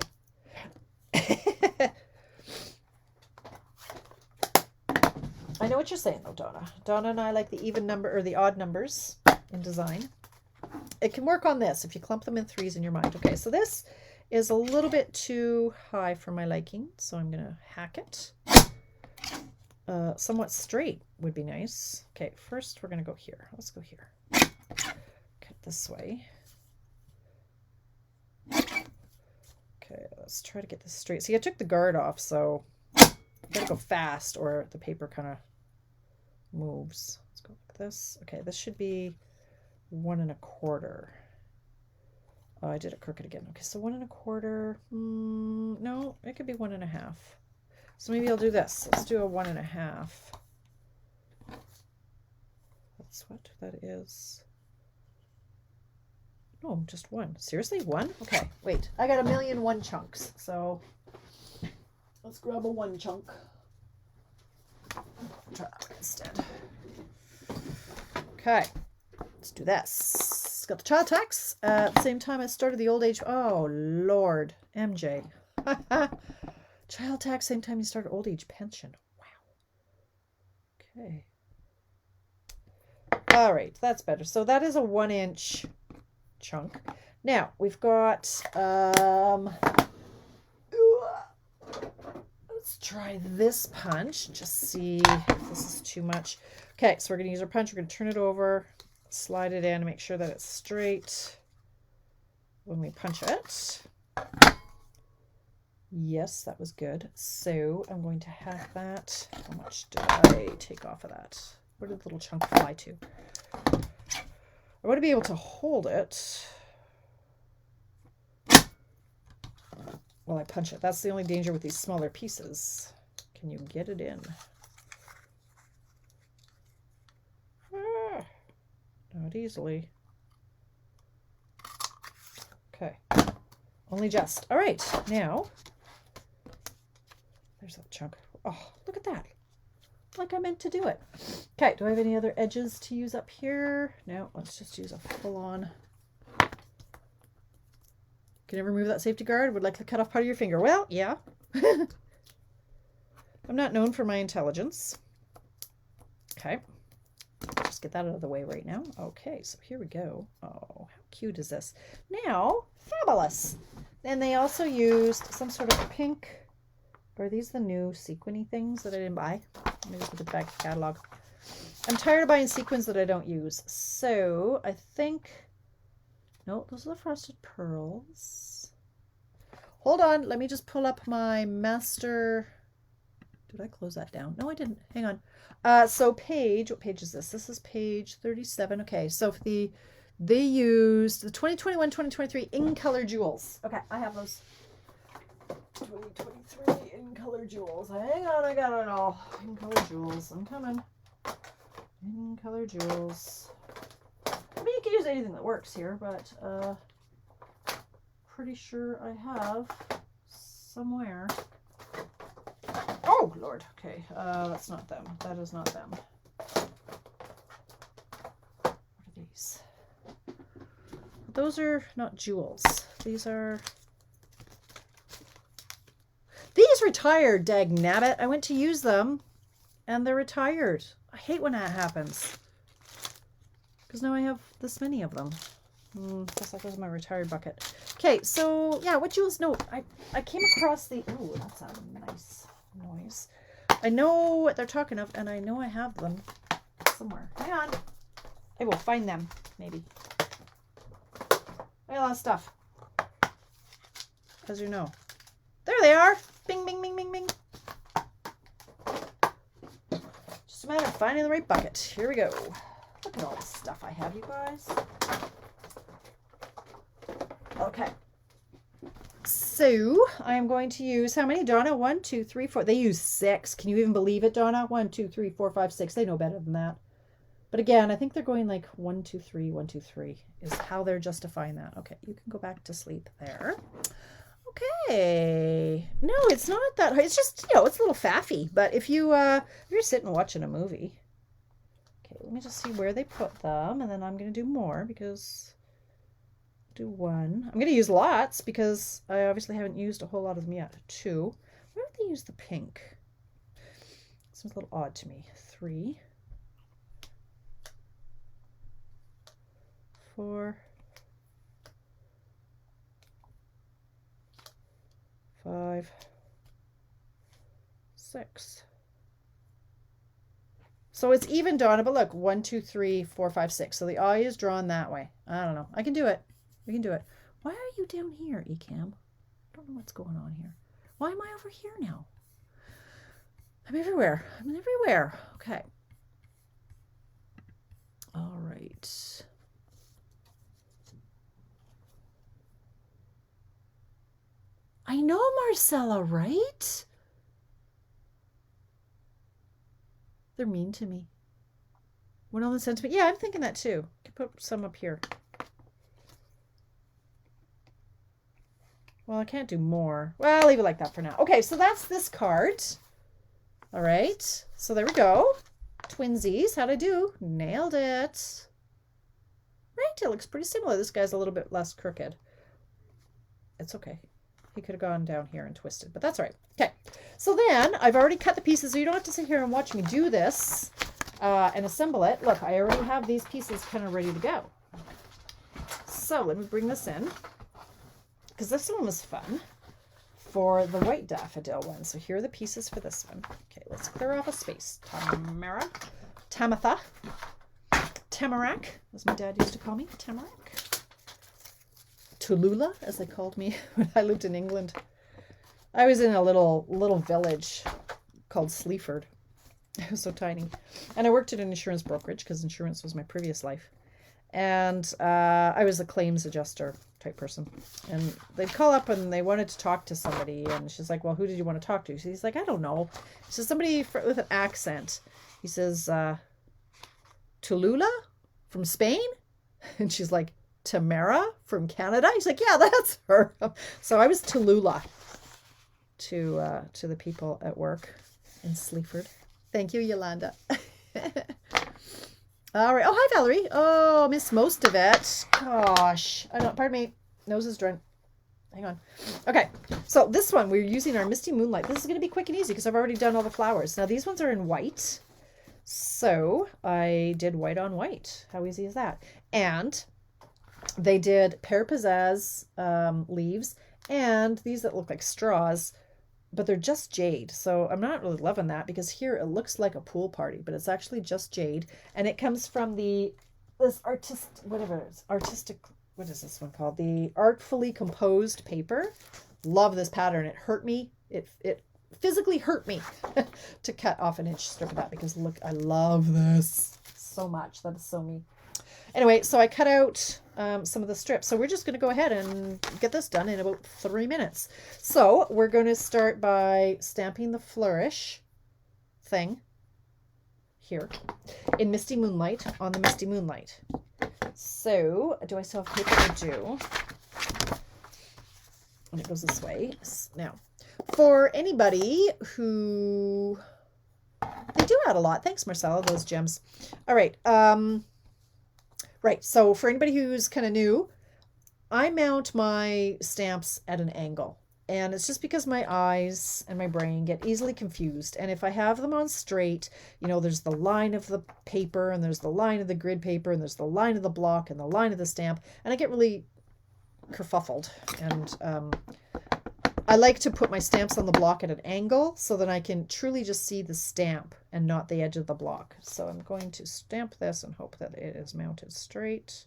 I know what you're saying though, Donna. Donna and I like the even number or the odd numbers in design. It can work on this if you clump them in 3s in your mind. Okay, so this is a little bit too high for my liking, so I'm going to hack it. Somewhat straight would be nice. Okay, first we're going to go here. Let's go here. Cut this way. Okay, let's try to get this straight. See, I took the guard off, so you gotta go fast or the paper kind of moves. Let's go like this. Okay, this should be 1 1/4. Oh, I did it crooked again. Okay, so 1 1/4. No, it could be 1 1/2. So maybe I'll do this. Let's do a 1 1/2. That's what that is. No, just 1. Seriously, 1? Okay, wait. I got 1,000,001 chunks, so let's grab a 1 chunk. Try that one instead. Okay, let's do this. Got the child tax. At the same time I started the old age. Oh, Lord. MJ. Child tax, same time you started old age pension. Wow. Okay. All right, that's better. So that is a 1-inch chunk. Now we've got let's try this punch, just see if this is too much. Okay, so we're going to use our punch. We're going to turn it over, slide it in, and make sure that it's straight when we punch it. Yes, that was good. So I'm going to hack that. How much did I take off of that? Where did the little chunk fly to? I want to be able to hold it while I punch it. That's the only danger with these smaller pieces. Can you get it in? Not easily. Okay. Only just. All right. Now, there's that chunk. Oh, look at that. Like I meant to do it. Okay, do I have any other edges to use up here? No, let's just use a full-on. Can I remove that safety guard? Would like to cut off part of your finger. Well, yeah. I'm not known for my intelligence. Okay. Just get that out of the way right now. Okay, so here we go. Oh, how cute is this? Now, fabulous. And they also used some sort of pink. Are these the new sequiny things that I didn't buy? Let me just put it back to the catalog. I'm tired of buying sequins that I don't use. So I think, no, those are the frosted pearls. Hold on, let me just pull up my master. Did I close that down? No, I didn't. Hang on. So page, what page is this? This is page 37. Okay, so for they used the 2021-2023 in color jewels. Okay, I have those. 2023 in color jewels. Hang on, I got it all. In color jewels. I'm coming. In color jewels. I mean, you can use anything that works here, but pretty sure I have somewhere. Oh Oh, Lord. Okay, that's not them. That is not them. What are these? Those are not jewels. These are... These retired, dagnabbit. I went to use them, and they're retired. I hate when that happens. Because now I have this many of them. Guess that goes in my retired bucket. Okay, so, yeah, what jewels? No, I came across the... Ooh, that's a nice noise. I know what they're talking of, and I know I have them somewhere. Hang on. I will find them, maybe. I got a lot of stuff. As you know. There they are. Bing, bing, bing, bing, bing. Just a matter of finding the right bucket. Here we go. Look at all the stuff I have, you guys. Okay. So I'm going to use how many, Donna? 1, 2, 3, 4. They use 6. Can you even believe it, Donna? 1, 2, 3, 4, 5, 6. They know better than that. But again, I think they're going like 1, 2, 3, 1, 2, 3 is how they're justifying that. Okay, you can go back to sleep there. Okay. No, it's not that hard. It's just, you know, it's a little faffy. But if you're sitting watching a movie. Okay, let me just see where they put them. And then I'm going to do more because... Do 1. I'm going to use lots because I obviously haven't used a whole lot of them yet. 2. Where did they use the pink? Seems a little odd to me. 3. 4. 5. 6. So it's even, Donna, but look, 1, 2, 3, 4, 5, 6. So the eye is drawn that way. I don't know. I can do it. We can do it. Why are you down here, Ecam? I don't know what's going on here. Why am I over here now? I'm everywhere. I'm everywhere. Okay. All right. I know, Marcella, right? They're mean to me. One on the sentiment. Yeah, I'm thinking that too. I could put some up here. Well, I can't do more. Well, I'll leave it like that for now. Okay, so that's this card. All right. So there we go. Twinsies. How'd I do? Nailed it. Right, it looks pretty similar. This guy's a little bit less crooked. It's okay. He could have gone down here and twisted, but that's all right. Okay, so then I've already cut the pieces, so you don't have to sit here and watch me do this and assemble it. Look, I already have these pieces kind of ready to go. So let me bring this in, because this one was fun for the white daffodil one. So here are the pieces for this one. Okay, let's clear off a space. Tamara, Tamatha, Tamarak, as my dad used to call me, Tamarak. Tulula, as they called me when I lived in England. I was in a little village called Sleaford. It was so tiny. And I worked at an insurance brokerage because insurance was my previous life. And I was a claims adjuster type person. And they'd call up and they wanted to talk to somebody. And she's like, well, who did you want to talk to? So he's like, I don't know. She says, somebody with an accent. He says, Tulula from Spain? And she's like, Tamara from Canada? He's like, yeah, that's her. So I was Tulula to the people at work in Sleaford. Thank you, Yolanda. All right. Oh, hi, Valerie. Oh, missed most of it. Gosh. I don't, pardon me. Nose is dry. Hang on. Okay. So this one, we're using our Misty Moonlight. This is going to be quick and easy because I've already done all the flowers. Now, these ones are in white. So I did white on white. How easy is that? And they did pear pizzazz leaves and these that look like straws, but they're just jade. So I'm not really loving that because here it looks like a pool party, but it's actually just jade. And it comes from this artistic, what is this one called? The Artfully Composed paper. Love this pattern. It hurt me. It physically hurt me to cut off an inch strip of that because look, I love this so much. That is so me. Anyway, so I cut out some of the strips. So we're just going to go ahead and get this done in about 3 minutes. So we're going to start by stamping the flourish thing here in Misty Moonlight on the Misty Moonlight. So do I still have paper? I do. And it goes this way. Now, for anybody who, they do add a lot. Thanks, Marcella, those gems. All right. Right. So for anybody who's kind of new, I mount my stamps at an angle. And it's just because my eyes and my brain get easily confused. And if I have them on straight, you know, there's the line of the paper and there's the line of the grid paper and there's the line of the block and the line of the stamp. And I get really kerfuffled. And I like to put my stamps on the block at an angle so that I can truly just see the stamp and not the edge of the block. So I'm going to stamp this and hope that it is mounted straight.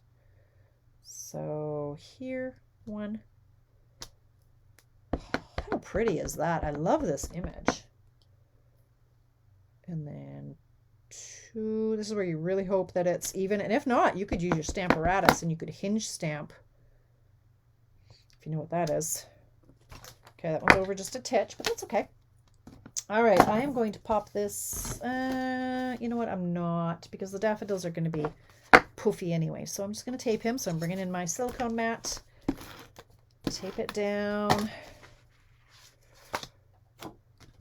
So here, one. How pretty is that? I love this image. And then two. This is where you really hope that it's even. And if not, you could use your Stamparatus and you could hinge stamp. If you know what that is. Okay, that one's over just a titch, but that's okay. All right, I am going to pop this. You know what? I'm not, because the daffodils are going to be poofy anyway. So I'm just going to tape him. So I'm bringing in my silicone mat. Tape it down.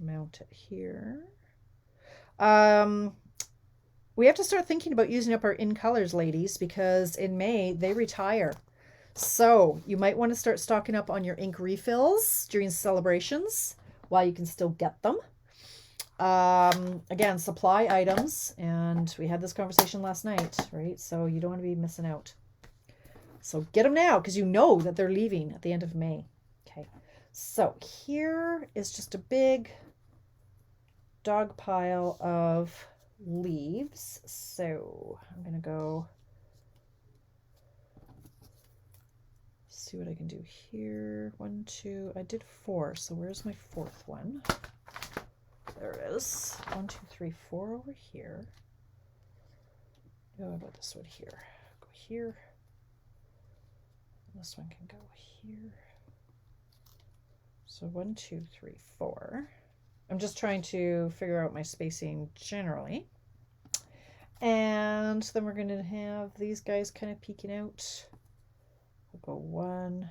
Mount it here. We have to start thinking about using up our in colors, ladies, because in May they retire. So you might want to start stocking up on your ink refills during celebrations while you can still get them. Again, supply items, and we had this conversation last night, right? So you don't want to be missing out. So get them now because you know that they're leaving at the end of May. Okay, so here is just a big dog pile of leaves. So I'm going to go see what I can do here. 1, 2, I did 4. So where's my 4th one? There it is. 1, 2, 3, 4 over here. Oh, how about this one here? Go here. This one can go here. So 1, 2, 3, 4. I'm just trying to figure out my spacing generally. And then we're going to have these guys kind of peeking out. We'll go 1.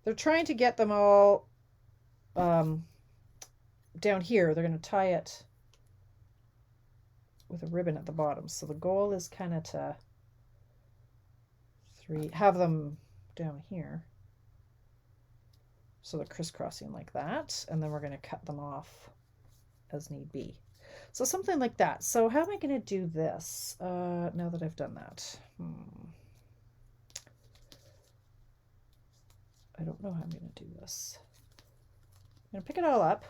They're trying to get them all down here. They're going to tie it with a ribbon at the bottom. So the goal is kind of to have them down here. So they're crisscrossing like that. And then we're going to cut them off as need be. So something like that. So how am I going to do this now that I've done that? I don't know how I'm going to do this. I'm going to pick it all up.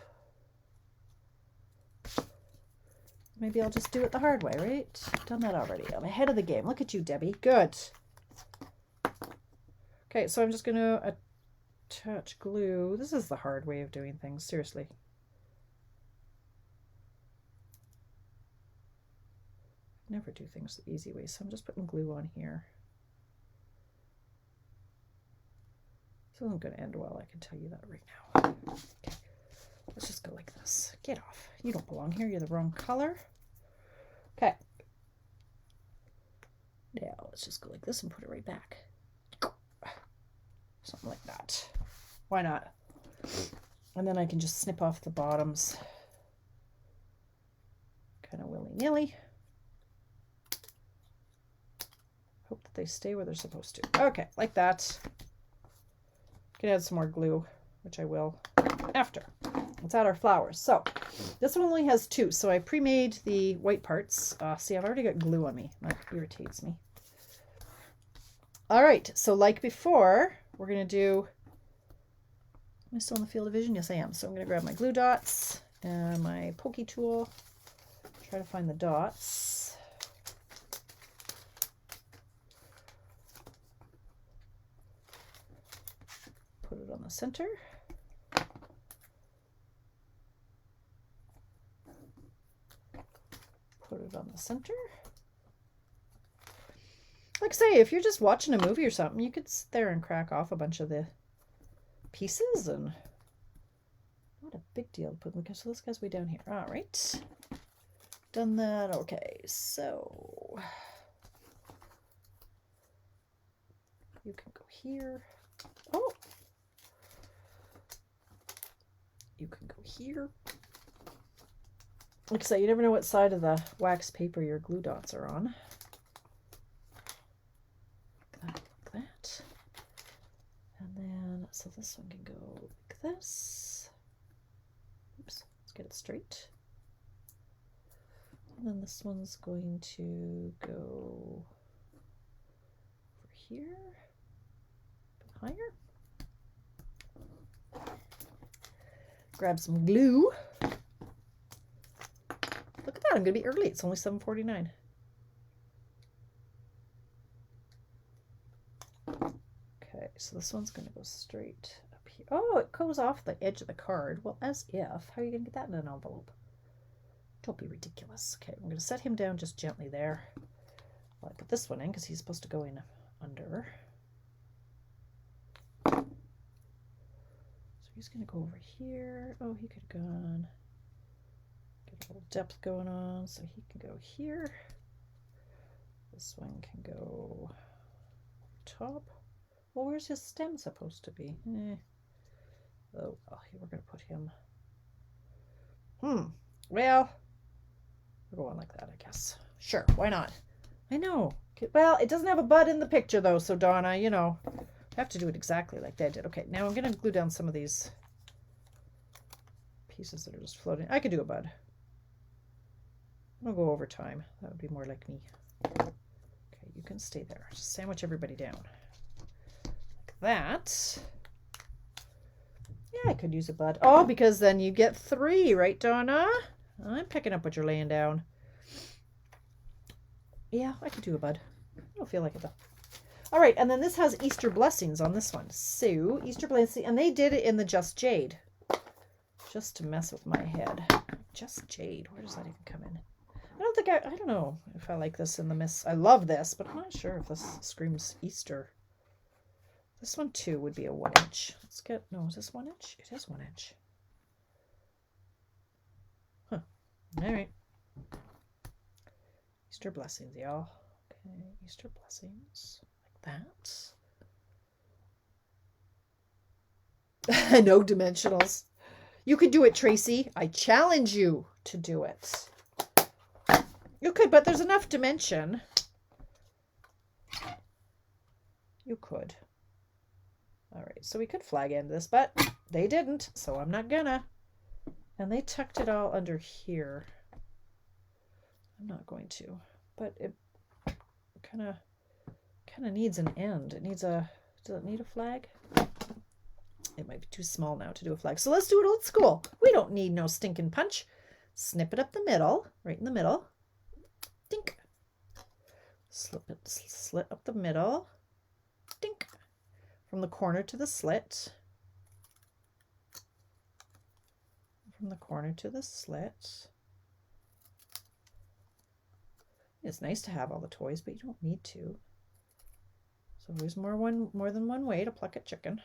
Maybe I'll just do it the hard way, right? I've done that already. I'm ahead of the game. Look at you, Debbie. Good. Okay, so I'm just going to attach glue. This is the hard way of doing things, seriously. I never do things the easy way, so I'm just putting glue on here. This isn't going to end well, I can tell you that right now. Okay, let's just go like this. Get off. You don't belong here. You're the wrong color. Okay. Now let's just go like this and put it right back. Something like that. Why not? And then I can just snip off the bottoms kind of willy-nilly. Hope that they stay where they're supposed to. Okay, like that. Can add some more glue, which I will after. Let's add our flowers. So this one only has 2, so I pre-made the white parts. See, I've already got glue on me. That irritates me. All right, so like before, we're going to do... Am I still in the field of vision? Yes, I am. So I'm going to grab my glue dots and my pokey tool. Try to find the dots. Put it on the center. Put it on the center. Like I say, if you're just watching a movie or something, you could sit there and crack off a bunch of the pieces, and not a big deal to put them, because so this guy's way down here. All right, done that. Okay, so you can go here. Oh, here. Like I say, you never know what side of the wax paper your glue dots are on. Like that. And then, so this one can go like this. Oops, let's get it straight. And then this one's going to go over here, a bit higher. Grab some glue. Look at that, I'm going to be early. It's only 7:49. Okay, so this one's going to go straight up here. Oh, it goes off the edge of the card. Well, as if. How are you going to get that in an envelope? Don't be ridiculous. Okay, I'm going to set him down just gently there. Well, I put this one in because he's supposed to go in under. So he's going to go over here. Oh, he could have gone. Get a little depth going on, so he can go here. This one can go top. Well, where's his stem supposed to be? Oh, well, we're going to put him. Well, we're going like that, I guess. Sure, why not? I know. Well, it doesn't have a bud in the picture, though, so Donna, you know, I have to do it exactly like they did. Okay, now I'm going to glue down some of these pieces that are just floating. I could do a bud. I'll go over time. That would be more like me. Okay, you can stay there. Just sandwich everybody down. Like that. Yeah, I could use a bud. Oh, because then you get 3, right, Donna? I'm picking up what you're laying down. Yeah, I could do a bud. I don't feel like it, though. All right, and then this has Easter blessings on this one. So, Easter blessing, and they did it in the Just Jade. Just to mess with my head. Just Jade, where does that even come in? I don't know if I like this in the Miss. I love this, but I'm not sure if this screams Easter. This one too would be a 1 inch. Let's get, no, is this 1 inch? It is 1 inch. Huh. All right. Easter blessings, y'all. Okay, Easter blessings. Like that. No dimensionals. You could do it, Tracy. I challenge you to do it. You could, but there's enough dimension. You could. All right, so we could flag end this, but they didn't, so I'm not gonna. And they tucked it all under here. I'm not going to, but it kind of needs an end. It needs a, does it need a flag? It might be too small now to do a flag. So let's do it old school. We don't need no stinking punch. Snip it up the middle, right in the middle. Dink. Slit up the middle. Dink. From the corner to the slit. From the corner to the slit. It's nice to have all the toys, but you don't need to. So there's more than one way to pluck a chicken.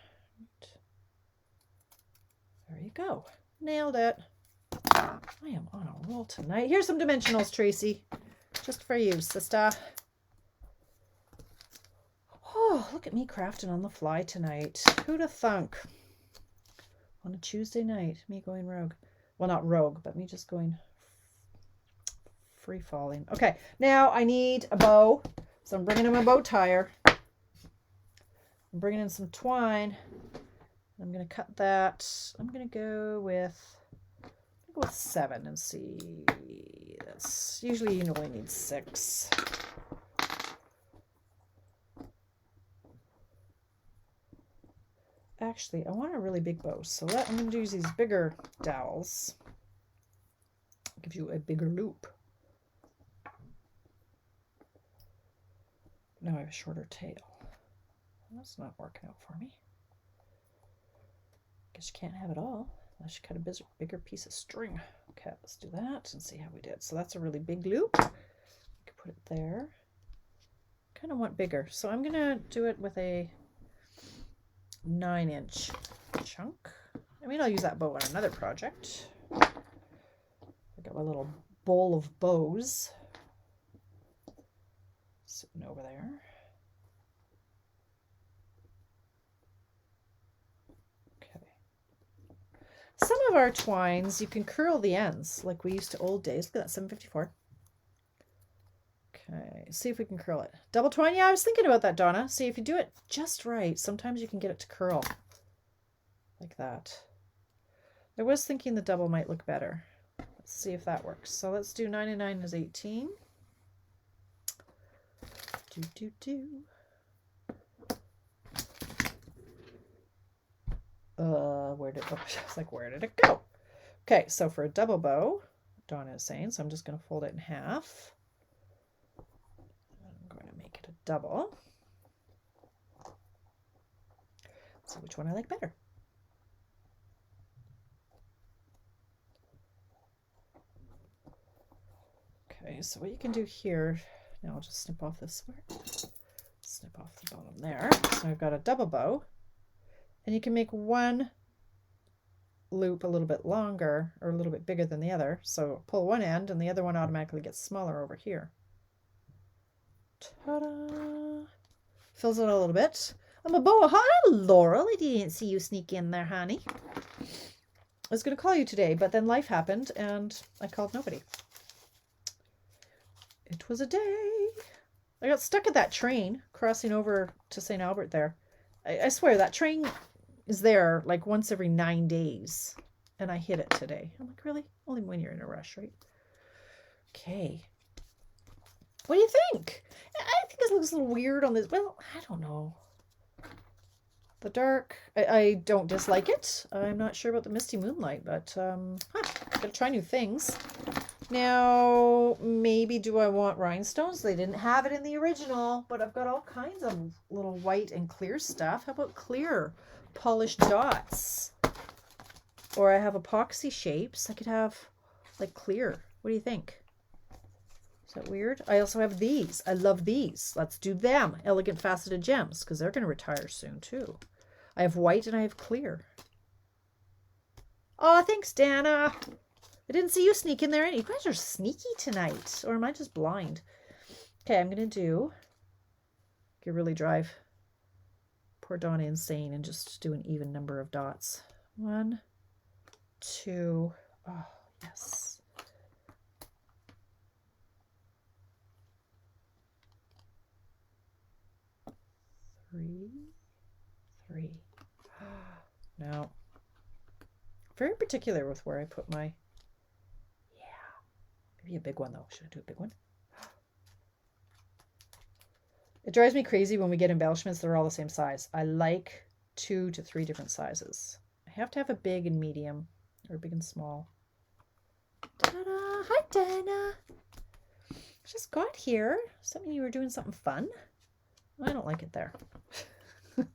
There you go. Nailed it. I am on a roll tonight. Here's some dimensionals, Tracy. Just for you, sister. Oh, look at me crafting on the fly tonight. Who'd have thunk? On a Tuesday night, me going rogue. Well, not rogue, but me just going free falling. Okay, now I need a bow. So I'm bringing in my bow tire. I'm bringing in some twine. I'm going to cut that. I'm going to go with 7 and see. That's usually you only need 6. Actually, I want a really big bow, so I'm going to use these bigger dowels. Gives you a bigger loop. Now I have a shorter tail. That's not working out for me. Guess you can't have it all unless you cut a bigger piece of string. Okay, let's do that and see how we did. So that's a really big loop. You can put it there. Kind of want bigger, so I'm gonna do it with a 9-inch chunk. I mean, I'll use that bow on another project. I got my little bowl of bows sitting over there. Some of our twines, you can curl the ends like we used to old days. Look at that, 754. Okay, see if we can curl it. Double twine? Yeah, I was thinking about that, Donna. See, if you do it just right, sometimes you can get it to curl like that. I was thinking the double might look better. Let's see if that works. So let's do 99 as 18. Where did it go? Okay, so for a double bow, Donna is saying, so I'm just going to fold it in half. I'm going to make it a double. See which one I like better. Okay, so what you can do here, now I'll just snip off this square. Snip off the bottom there. So I've got a double bow, and you can make one loop a little bit longer or a little bit bigger than the other. So pull one end and the other one automatically gets smaller over here. Ta-da! Fills it a little bit. I'm a boa. Hi, Laurel. I didn't see you sneak in there, honey. I was going to call you today, but then life happened and I called nobody. It was a day. I got stuck at that train crossing over to St. Albert there. I swear that train is there like once every 9 days. And I hit it today. I'm like, really? Only when you're in a rush, right? Okay. What do you think? I think this looks a little weird on this. Well, I don't know. The dark, I don't dislike it. I'm not sure about the misty moonlight, but gotta try new things. Now, maybe do I want rhinestones? They didn't have it in the original, but I've got all kinds of little white and clear stuff. How about clear polished dots? Or I have epoxy shapes. I could have like clear. What do you think? Is that weird? I also have these. I love these. Let's do them. Elegant faceted gems, because they're going to retire soon too. I have white and I have clear. Oh, thanks, Dana. I didn't see you sneak in there. You guys are sneaky tonight. Or am I just blind? Okay, I'm going to really drive poor Donna insane and just do an even number of dots. 1, 2, oh, yes. 3. No. Very particular with where I put my... Yeah. Maybe a big one, though. Should I do a big one? It drives me crazy when we get embellishments that are all the same size. I like 2 to 3 different sizes. I have to have a big and medium, or big and small. Ta-da! Hi, Dana! Just got here. Something you were doing something fun. I don't like it there. If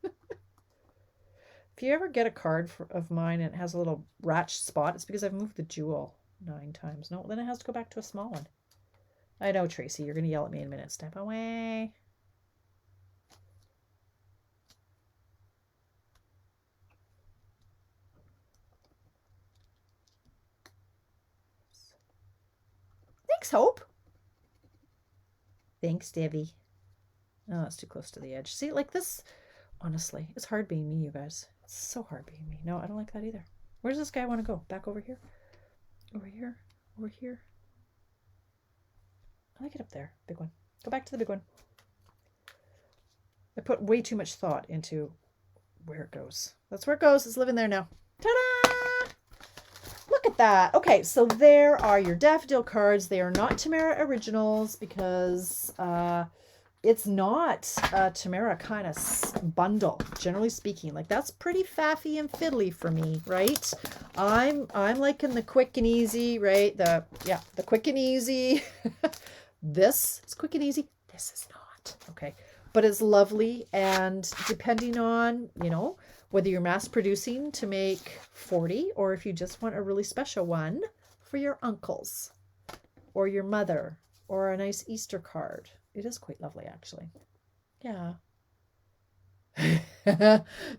you ever get a card of mine and it has a little ratchet spot, it's because I've moved the jewel 9 times. No, then it has to go back to a small one. I know, Tracy, you're going to yell at me in a minute. Step away. Thanks, Hope. Thanks, Debbie. Oh, it's too close to the edge. See, like this, honestly, it's hard being me, you guys. It's so hard being me. No, I don't like that either. Where does this guy want to go? Back over here? Over here? Over here? I like it up there. Big one. Go back to the big one. I put way too much thought into where it goes. That's where it goes. It's living there now. Ta-da! Look at that. Okay, so there are your daffodil cards. They are not Tamara originals because... it's not a Tamara kind of bundle, generally speaking. Like, that's pretty faffy and fiddly for me, right? I'm liking the quick and easy, right? The quick and easy. This is quick and easy. This is not, okay? But it's lovely, and depending on, you know, whether you're mass producing to make 40 or if you just want a really special one for your uncles or your mother or a nice Easter card. It is quite lovely, actually. Yeah.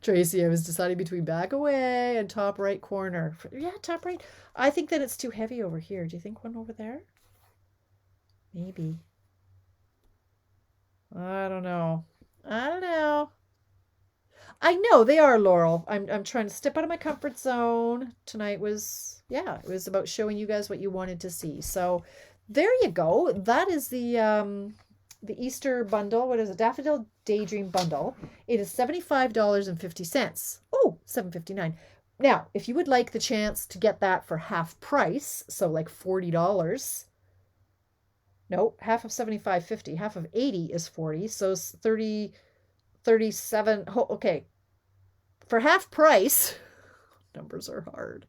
Tracy, I was deciding between back away and top right corner. Yeah, top right. I think that it's too heavy over here. Do you think one over there? Maybe. I don't know. I don't know. I know they are, Laurel. I'm trying to step out of my comfort zone. Tonight was, yeah, it was about showing you guys what you wanted to see. So there you go. That is the Easter bundle. What is it? Daffodil Daydream Bundle. It is $75.50. Oh, $7.59. Now, if you would like the chance to get that for half price, so like $40. No, half of 75.50, half of 80 is 40, so 30, 37. Oh, okay, for half price, numbers are hard.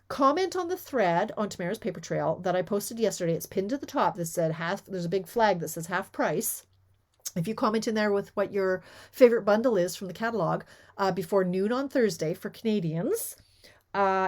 Comment on the thread on Tamara's paper trail that I posted yesterday. It's pinned to the top that said half, there's a big flag that says half price. If you comment in there with what your favorite bundle is from the catalog before noon on Thursday for Canadians,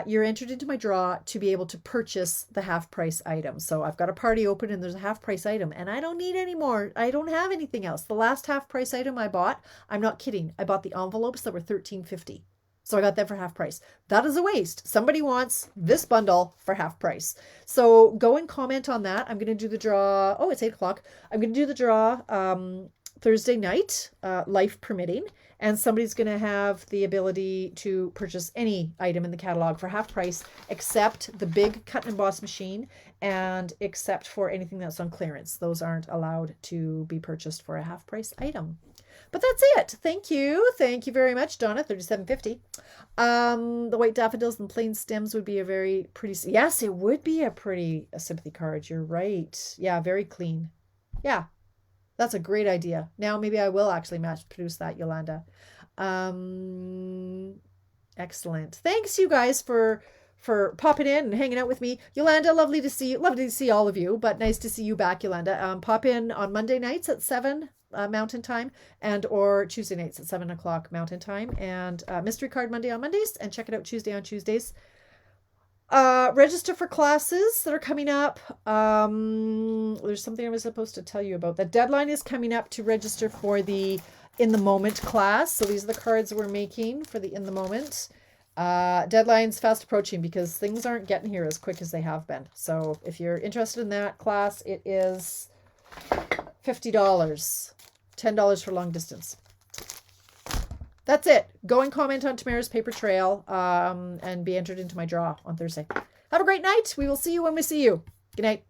you're entered into my draw to be able to purchase the half price item. So I've got a party open and there's a half price item and I don't need any more. I don't have anything else. The last half price item I bought, I'm not kidding, I bought the envelopes that were $13.50. So I got them for half price. That is a waste. Somebody wants this bundle for half price. So go and comment on that. I'm going to do the draw. Oh, it's 8 o'clock. I'm going to do the draw Thursday night, life permitting. And somebody's going to have the ability to purchase any item in the catalog for half price, except the big cut and emboss machine and except for anything that's on clearance. Those aren't allowed to be purchased for a half price item. But that's it. Thank you. Thank you very much, Donna. $37.50. The white daffodils and plain stems would be a very pretty. Yes, it would be a pretty sympathy card. You're right. Yeah, very clean. Yeah, that's a great idea. Now maybe I will actually mass produce that, Yolanda. Excellent. Thanks, you guys, for popping in and hanging out with me. Yolanda, lovely to see you. Lovely to see all of you, but nice to see you back, Yolanda. Pop in on Monday nights at 7 Mountain Time and or Tuesday nights at 7 o'clock Mountain Time, and Mystery Card Monday on Mondays, and check it out Tuesday on Tuesdays. Register for classes that are coming up. There's something I was supposed to tell you about. The deadline is coming up to register for the In the Moment class. So these are the cards we're making for the In the Moment. Deadline's fast approaching because things aren't getting here as quick as they have been. So if you're interested in that class, it is $50, $10 for long distance. That's it. Go and comment on Tamara's paper trail and be entered into my draw on Thursday. Have a great night. We will see you when we see you. Good night.